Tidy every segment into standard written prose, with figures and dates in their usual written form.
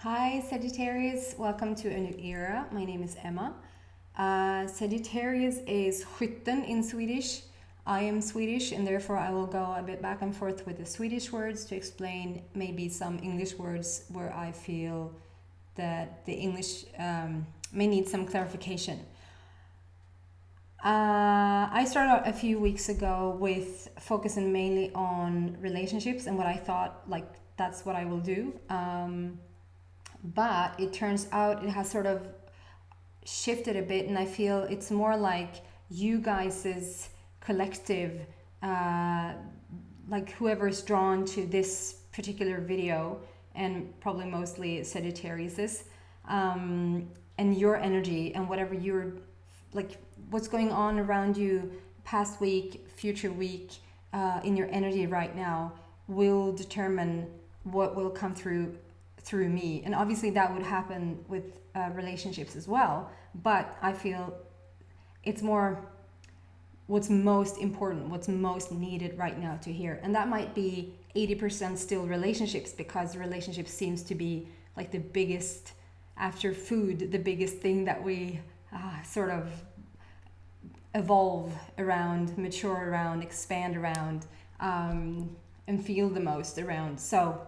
Hi Sagittarius, welcome to a new era. My name is Emma. Sagittarius is skytten in Swedish. I am Swedish and therefore I will go a bit back and forth with the Swedish words to explain maybe some English words where I feel that the English may need some clarification. I started out a few weeks ago with focusing mainly on relationships and what I thought like that's what I will do. But it turns out it has sort of shifted a bit, and I feel it's more like you guys' collective, like whoever's drawn to this particular video, and probably mostly Sagittarius's, and your energy and whatever you're like, what's going on around you, past week, future week, in your energy right now, will determine what will come through me. And obviously that would happen with relationships as well, but I feel it's more what's most important, what's most needed right now to hear. And that might be 80% still relationships, because relationships seems to be like the biggest, after food, the biggest thing that we sort of evolve around, mature around, expand around, and feel the most around. So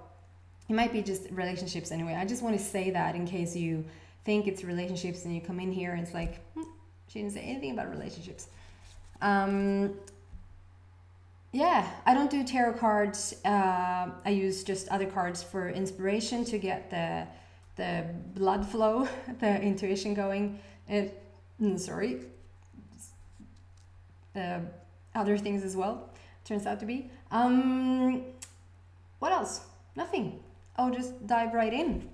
it might be just relationships anyway. I just want to say that in case you think it's relationships and you come in here and it's like, she didn't say anything about relationships. Yeah, I don't do tarot cards. I use just other cards for inspiration to get the blood flow, the intuition going. Other things as well, turns out to be. What else? Nothing. I'll just dive right in.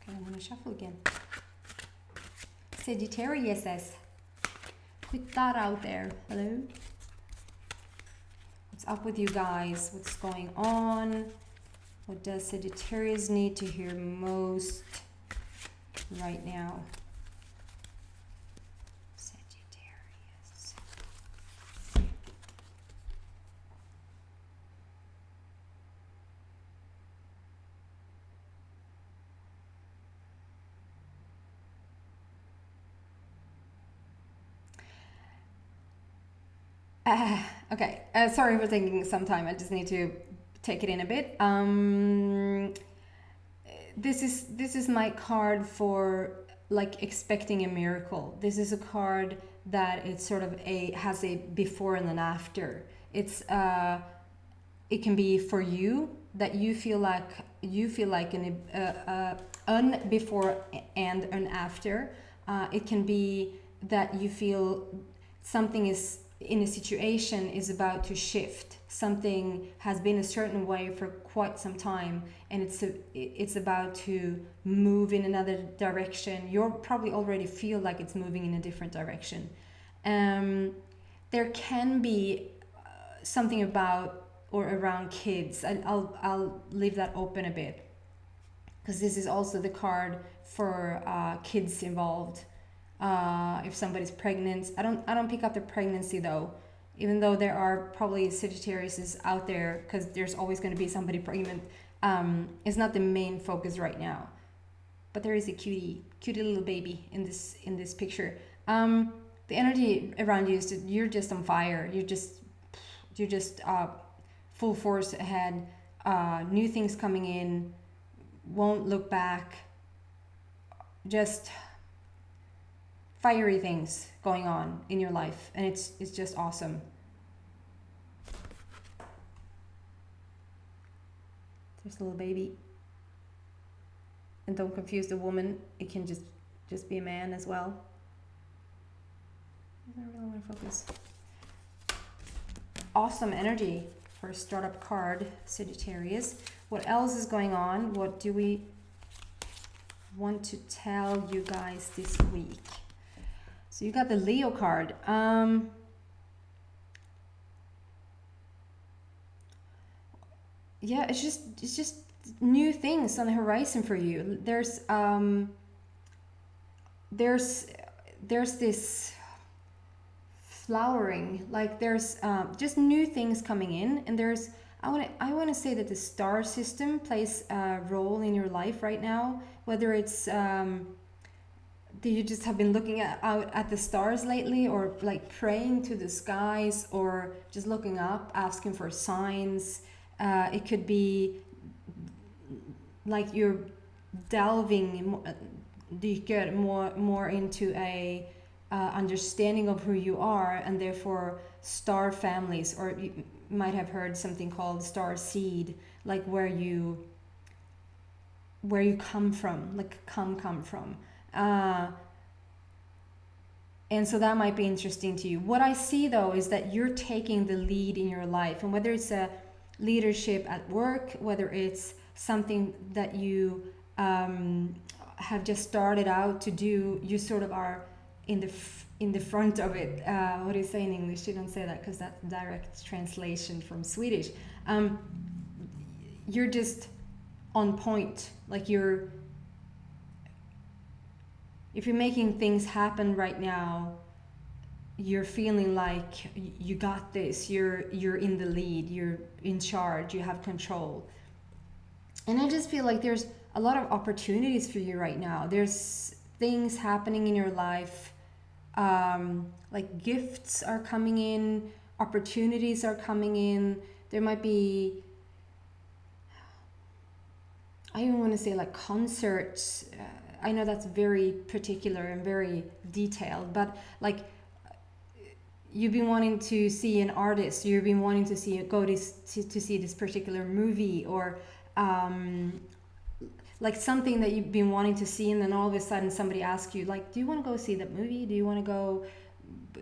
Okay, I'm gonna shuffle again. Sagittarius says, put that out there. Hello? What's up with you guys? What's going on? What does Sagittarius need to hear most right now? Sagittarius. Okay, sorry for taking some time. I just need to take it in a bit. This is my card for like expecting a miracle. This is a card that it's sort of has a before and an after. It's it can be for you that you feel like an before and an after. It can be that you feel something is in a situation is about to shift. Something has been a certain way for quite some time, and it's about to move in another direction. You probably already feel like it's moving in a different direction. There can be something about or around kids. I'll leave that open a bit, because this is also the card for kids involved. If somebody's pregnant, I don't pick up the pregnancy though, even though there are probably Sagittariuses out there, because there's always going to be somebody pregnant. It's not the main focus right now, but there is a cutie little baby in this picture. The energy around you is that you're just on fire. You're just full force ahead. New things coming in, won't look back. Just fiery things going on in your life, and it's just awesome. There's a little baby, and don't confuse the woman. It can just be a man as well. I don't really want to focus. Awesome energy for a startup card, Sagittarius. What else is going on? What do we want to tell you guys this week? So you got the Leo card. Yeah, it's just new things on the horizon for you. There's this flowering, like there's just new things coming in, and there's I want to say that the star system plays a role in your life right now, whether it's do you just have been looking out at the stars lately, or like praying to the skies, or just looking up asking for signs. It could be like you're delving dyker more into a understanding of who you are, and therefore star families, or you might have heard something called star seed, like where you come from, like come from. And so that might be interesting to you. What I see though is that you're taking the lead in your life, and whether it's a leadership at work, whether it's something that you have just started out to do, you sort of are in the front of it. What do you say in English? You don't say that because that's direct translation from Swedish. You're just on point, like if you're making things happen right now, you're feeling like you got this, you're in the lead, you're in charge, you have control. And I just feel like there's a lot of opportunities for you right now. There's things happening in your life, like gifts are coming in, opportunities are coming in. There might be, I even want to say like concerts. I know that's very particular and very detailed, but like you've been wanting to see an artist, you've been wanting to see to see this particular movie, or like something that you've been wanting to see, and then all of a sudden somebody asks you, like, do you want to go see that movie? Do you want to go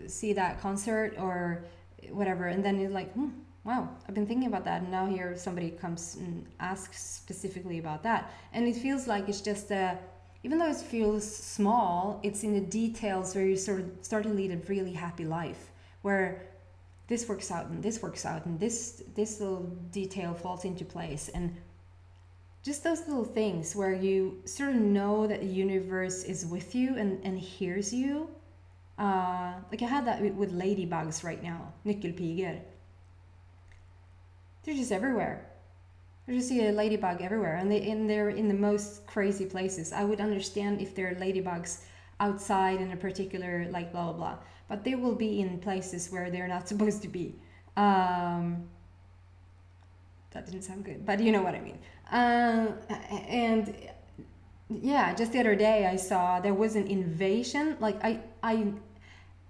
see that concert or whatever? And then you're like, wow, I've been thinking about that, and now here somebody comes and asks specifically about that. And it feels like it's just even though it feels small, it's in the details where you sort of start to lead a really happy life, where this works out and this works out, and this little detail falls into place, and just those little things where you sort of know that the universe is with you and hears you. Like I had that with ladybugs right now, nyckelpigor. They're just everywhere. You just see a ladybug everywhere, and they're in the most crazy places. I would understand if there are ladybugs outside in a particular, like, blah, blah, blah. But they will be in places where they're not supposed to be. That didn't sound good, but you know what I mean. And yeah, just the other day I saw there was an invasion. Like I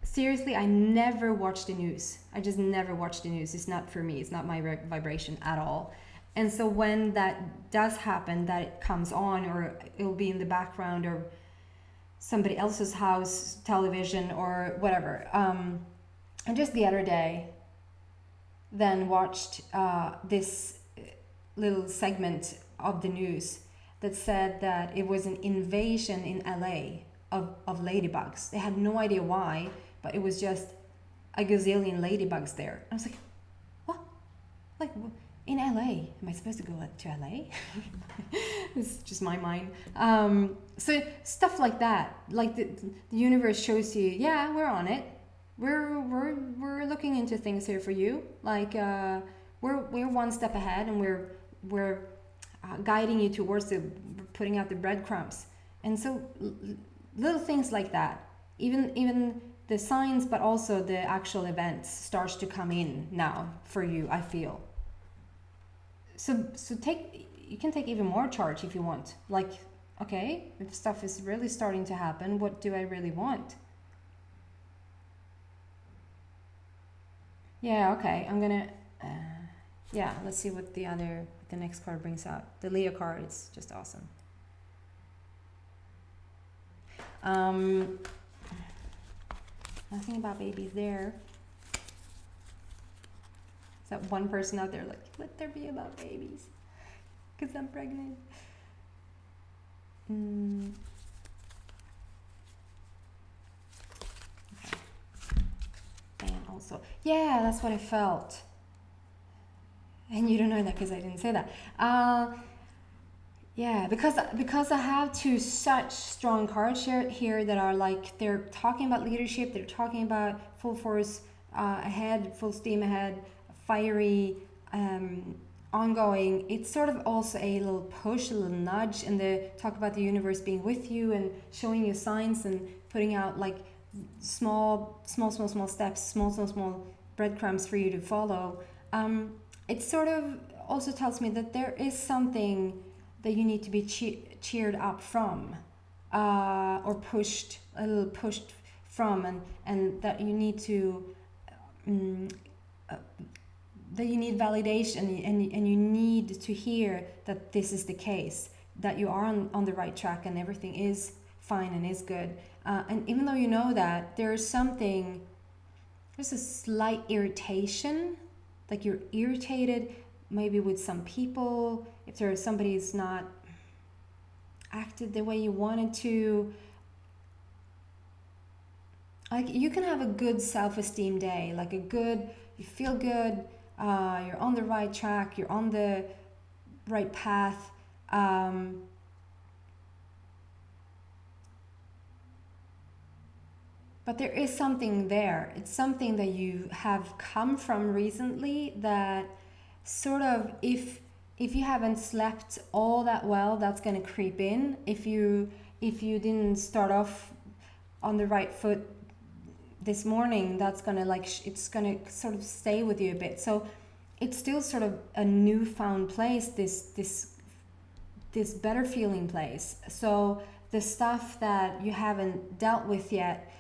seriously, I never watch the news. I just never watch the news. It's not for me. It's not my vibration at all. And so when that does happen, that it comes on, or it'll be in the background, or somebody else's house television or whatever. And just the other day, then watched this little segment of the news that said that it was an invasion in LA of ladybugs. They had no idea why, but it was just a gazillion ladybugs there. I was like, what? Like, in LA? Am I supposed to go to LA? It's just my mind. So stuff like that. Like the universe shows you, yeah, we're on it. We're looking into things here for you. Like we're one step ahead, and we're guiding you towards putting out the breadcrumbs. And so little things like that. Even the signs, but also the actual events starts to come in now for you, I feel. So you can take even more charge if you want. Like, okay, if stuff is really starting to happen, what do I really want? Yeah, okay, I'm gonna, yeah, let's see what the next card brings out. The Leo card, it's just awesome. Nothing about babies there. Is that one person out there like, let there be about babies? Because I'm pregnant. Okay. And also, yeah, that's what I felt. And you don't know that because I didn't say that. Yeah, because I have two such strong cards here that are like, they're talking about leadership, they're talking about full force ahead, full steam ahead, fiery, ongoing. It's sort of also a little push, a little nudge, and they talk about the universe being with you and showing you signs and putting out like small steps, small breadcrumbs for you to follow. It sort of also tells me that there is something that you need to be cheered up from, or pushed, a little pushed from, and that you need to, that you need validation, and you need to hear that this is the case, that you are on the right track and everything is fine and is good. And even though you know that, there's a slight irritation, like you're irritated maybe with some people, if there's somebody who's not acted the way you wanted to. Like, you can have a good self-esteem day, like you feel good, you're on the right track, you're on the right path, but there is something there. It's something that you have come from recently that sort of, if you haven't slept all that well, that's going to creep in. If you didn't start off on the right foot this morning, that's going to it's going to sort of stay with you a bit. So it's still sort of a newfound place, this better feeling place. So the stuff that you haven't dealt with yet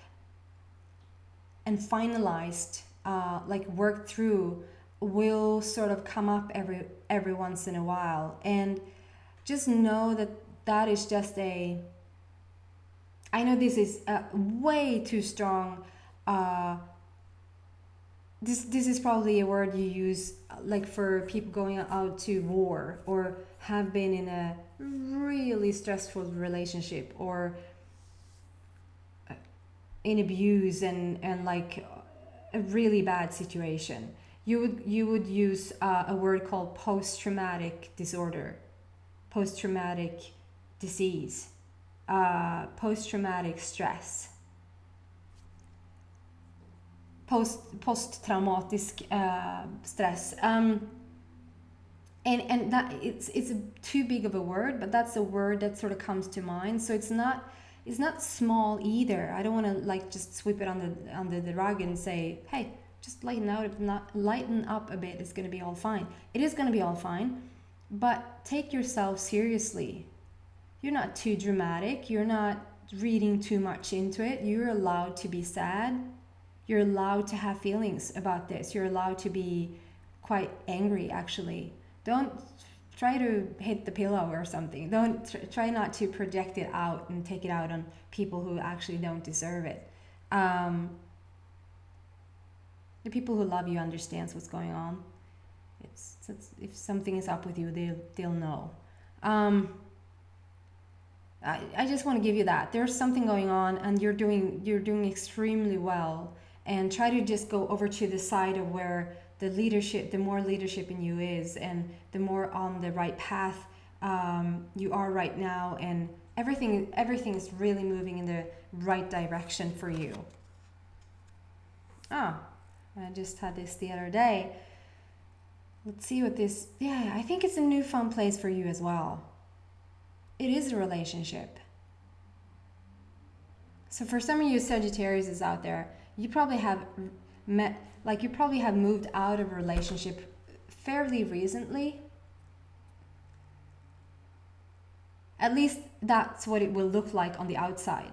and finalized, like worked through, will sort of come up every once in a while. And just know that that is just I know this is way too strong. This is probably a word you use like for people going out to war, or have been in a really stressful relationship, or in abuse and like a really bad situation. You would use a word called post-traumatic disorder, post-traumatic disease, post-traumatic stress, post-traumatisk stress, and that it's too big of a word, but that's a word that sort of comes to mind. So it's not small either. I don't want to like just sweep it under the rug and say, hey, just lighten up a bit, it's going to be all fine. It is going to be all fine, but take yourself seriously. You're not too dramatic. You're not reading too much into it. You're allowed to be sad. You're allowed to have feelings about this. You're allowed to be quite angry, actually. Don't try to hit the pillow or something. Don't try not to project it out and take it out on people who actually don't deserve it. The people who love you understands what's going on. It's if something is up with you, they'll know. I just want to give you that there's something going on, and you're doing extremely well. And try to just go over to the side of where the more leadership in you is, and the more on the right path you are right now, and everything is really moving in the right direction for you. I just had this the other day. Let's see what this, I think it's a newfound place for you as well. It is a relationship. So for some of you Sagittarius is out there, you probably have moved out of a relationship fairly recently. At least that's what it will look like on the outside.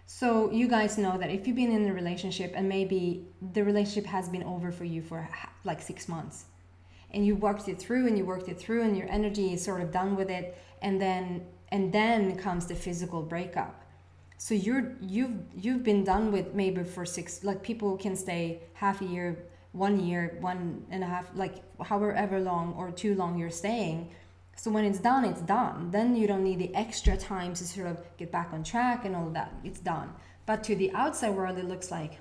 So you guys know that if you've been in a relationship and maybe the relationship has been over for you for like 6 months, and you worked it through and your energy is sort of done with it, and then comes the physical breakup. So you've been done with maybe for 6, like people can stay half a year, 1 year, 1.5, like however long or too long you're staying. So when it's done, it's done. Then you don't need the extra time to sort of get back on track and all that. It's done. But to the outside world, it looks like,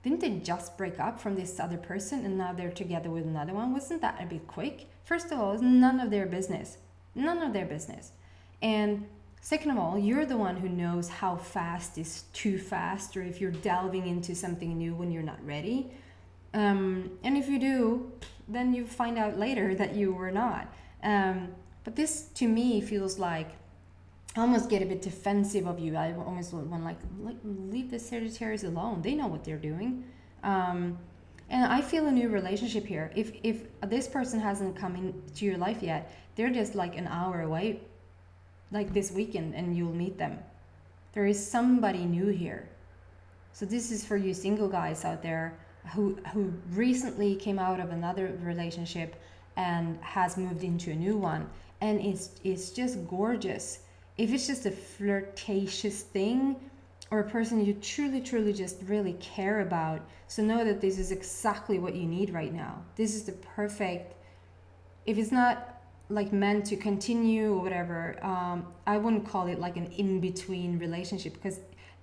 didn't they just break up from this other person and now they're together with another one? Wasn't that a bit quick? First of all, it's none of their business. None of their business. And second of all, you're the one who knows how fast is too fast, or if you're delving into something new when you're not ready. And if you do, then you find out later that you were not. But this to me feels like, I almost get a bit defensive of you. I almost want like leave the Sagittarius alone. They know what they're doing. And I feel a new relationship here. If this person hasn't come into your life yet, they're just like an hour away, like this weekend, and you'll meet them. There is somebody new here. So this is for you single guys out there who recently came out of another relationship and has moved into a new one, and it's just gorgeous. If it's just a flirtatious thing, or a person you truly just really care about, so know that this is exactly what you need right now. This is the perfect, if it's not like meant to continue or whatever, I wouldn't call it like an in-between relationship, because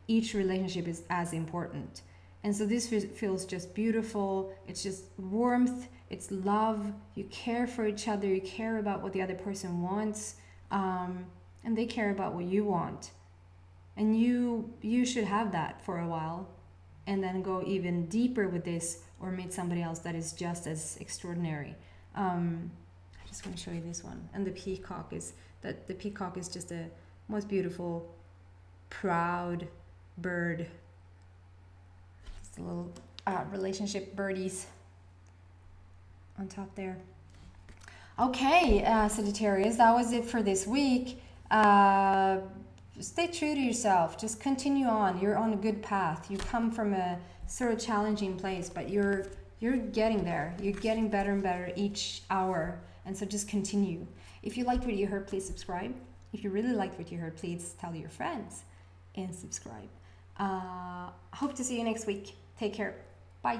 each relationship is as important. And so this feels just beautiful. It's just warmth, it's love, you care for each other, you care about what the other person wants, and they care about what you want. And you should have that for a while, and then go even deeper with this, or meet somebody else that is just as extraordinary. I just want to show you this one. And the peacock is just a most beautiful, proud bird. Just a little relationship birdies on top there. Okay, Sagittarius, that was it for this week. Stay true to yourself. Just continue on. You're on a good path. You come from a sort of challenging place, but you're getting there. You're getting better and better each hour. And so just continue. If you liked what you heard, please subscribe. If you really liked what you heard, please tell your friends and subscribe. Hope to see you next week. Take care. Bye.